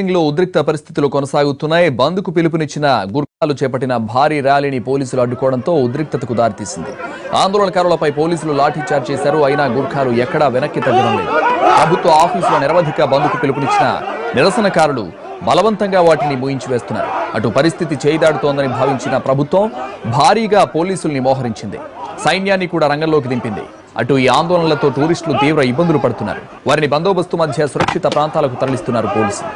లో ఉద్రిక్త పరిస్థితులు కొనసాగుతున్నాయి. బంద్కు పిలుపునిచ్చిన గుర్ఖాలు చేపట్టిన భారీ ర్యాలీని పోలీసులు అడ్డుకోవడంతో ఉద్రిక్తతకు దారితీసింది. ఆందోళనకారులపై పోలీసులు లాఠీచార్జ్ చేశారు. అయినా గుర్ఖాలు ఎక్కడా వెనక్కి తగ్గడం లేదు. ప్రభుత్వ ఆఫీసుల నిరవధిక బంద్కు పిలుపునిచ్చిన నిరసనకారులు బలవంతంగా వాటిని మూయించి వేస్తున్నారు. అటు పరిస్థితి చేయిదాడుతోందని భావించిన ప్రభుత్వం భారీగా పోలీసుల్ని మోహరించింది. సైన్యాన్ని కూడా రంగంలోకి దింపింది. అటు ఈ ఆందోళనలతో టూరిస్టులు తీవ్ర ఇబ్బందులు పడుతున్నారు. వారిని బందోబస్తు మధ్య సురక్షిత ప్రాంతాలకు తరలిస్తున్నారు పోలీసులు.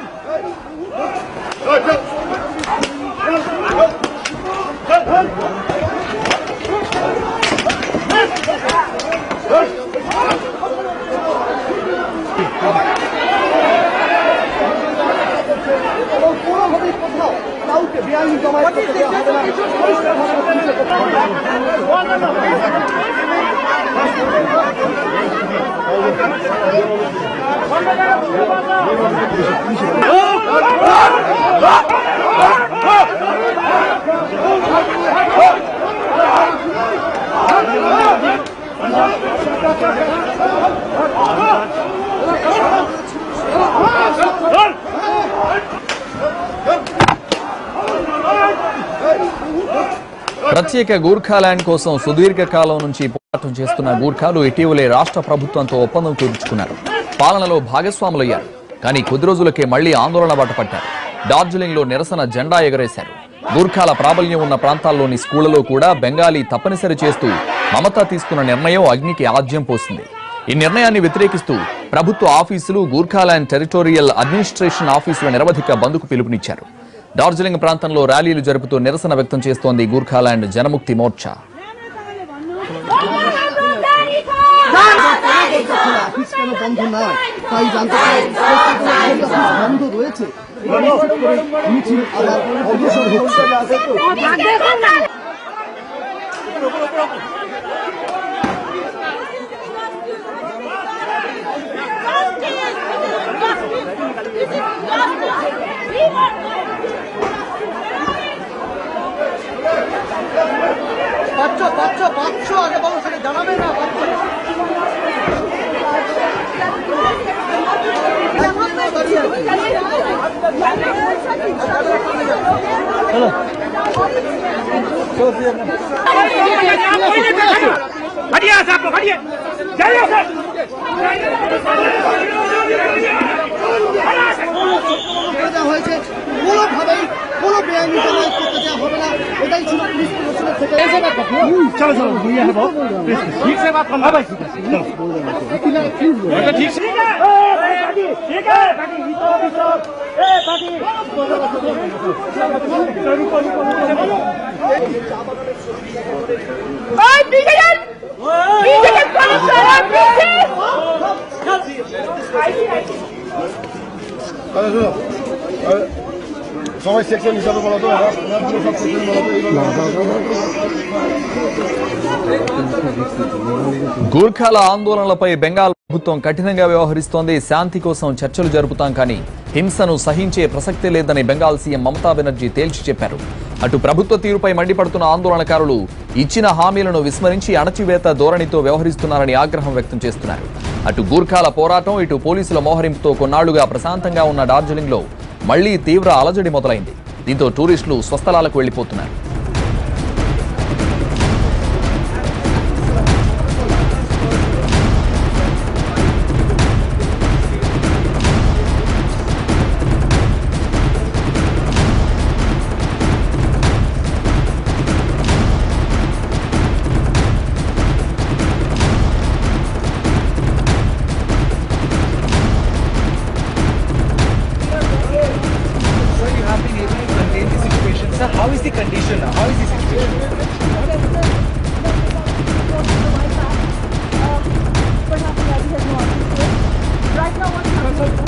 ప్రత్యేక గూర్ఖాల్యాండ్ కోసం సుదీర్ఘ కాలం నుంచి పోరాటం చేస్తున్న గూర్ఖాలు ఇటీవలే రాష్ట్ర ప్రభుత్వంతో ఒప్పందం కుదుర్చుకున్నారు. పాలనలో భాగస్వాములయ్యారు. కానీ కొద్ది రోజులకే మళ్లీ ఆందోళన బాట పట్టారు. డార్జిలింగ్ లో నిరసన జెండా ఎగరేశారు. గూర్ఖాల ప్రాబల్యం ఉన్న ప్రాంతాల్లోని స్కూళ్లలో కూడా బెంగాలీ తప్పనిసరి చేస్తూ మమతా తీసుకున్న నిర్ణయం అగ్నికి ఆజ్యం పోసింది. ఈ నిర్ణయాన్ని వ్యతిరేకిస్తూ ప్రభుత్వ ఆఫీసులు గూర్ఖాల్యాండ్ టెరిటోరియల్ అడ్మినిస్ట్రేషన్ ఆఫీసుల నిరవధిక బంద్కు పిలుపునిచ్చారు. డార్జిలింగ్ ప్రాంతంలో ర్యాలీలు జరుపుతూ నిరసన వ్యక్తం చేస్తోంది గూర్ఖాల్యాండ్ జనముక్తి మోర్చా. बच्चों आगे बढ़ो से जाना में ना हटिए साहब लोग हटिए जाइए सर কোনো বেআইনি জমায়েত করতে দেওয়া হবে না, এটাই ছিল পুলিশ প্রশাসনের থেকে। চলো চলো भैया है बहुत ठीक से बात करना भाई। ठीक है ठीक है ठीक है बाकी ए बाकी ओए पीछे चल पीछे चल सारा पीछे अरे सुनो সবাই সেকশন হিসাবে বলা তো గూర్ఖాల ఆందోళనలపై బెంగాల్ ప్రభుత్వం కఠినంగా వ్యవహరిస్తోంది. శాంతి కోసం చర్చలు జరుపుతాం కానీ హింసను సహించే ప్రసక్తే లేదని బెంగాల్ సీఎం మమతా బెనర్జీ తేల్చి చెప్పారు. అటు ప్రభుత్వ తీరుపై మండిపడుతున్న ఆందోళనకారులు ఇచ్చిన హామీలను విస్మరించి అణచివేత ధోరణితో వ్యవహరిస్తున్నారని ఆగ్రహం వ్యక్తం చేస్తున్నారు. అటు గూర్ఖాల పోరాటం, ఇటు పోలీసుల మోహరింపుతో కొన్నాళ్లుగా ప్రశాంతంగా ఉన్న డార్జిలింగ్ లో మళ్లీ తీవ్ర అలజడి మొదలైంది. దీంతో టూరిస్టులు స్వస్థలాలకు వెళ్లిపోతున్నారు. How is the condition now? How is the situation? Right now, what's happening?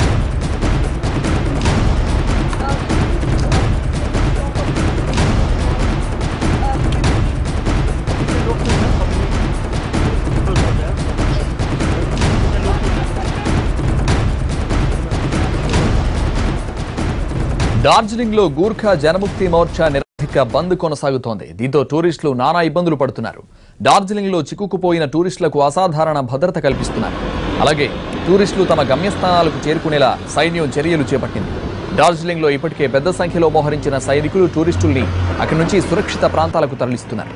Darjeeling లో గూర్ఖా జనముక్తి మోర్చా నిరవధిక బంద్ కొనసాగుతోంది. దీంతో టూరిస్టులు నానా ఇబ్బందులు పడుతున్నారు. డార్జిలింగ్ లో చిక్కుకుపోయిన టూరిస్టులకు అసాధారణ భద్రత కల్పిస్తున్నారు. అలాగే టూరిస్టులు తమ గమ్యస్థానాలకు చేరుకునేలా సైన్యం చర్యలు చేపట్టింది. డార్జిలింగ్ లో ఇప్పటికే పెద్ద సంఖ్యలో మోహరించిన సైనికులు టూరిస్టుల్ని అక్కడి నుంచి సురక్షిత ప్రాంతాలకు తరలిస్తున్నారు.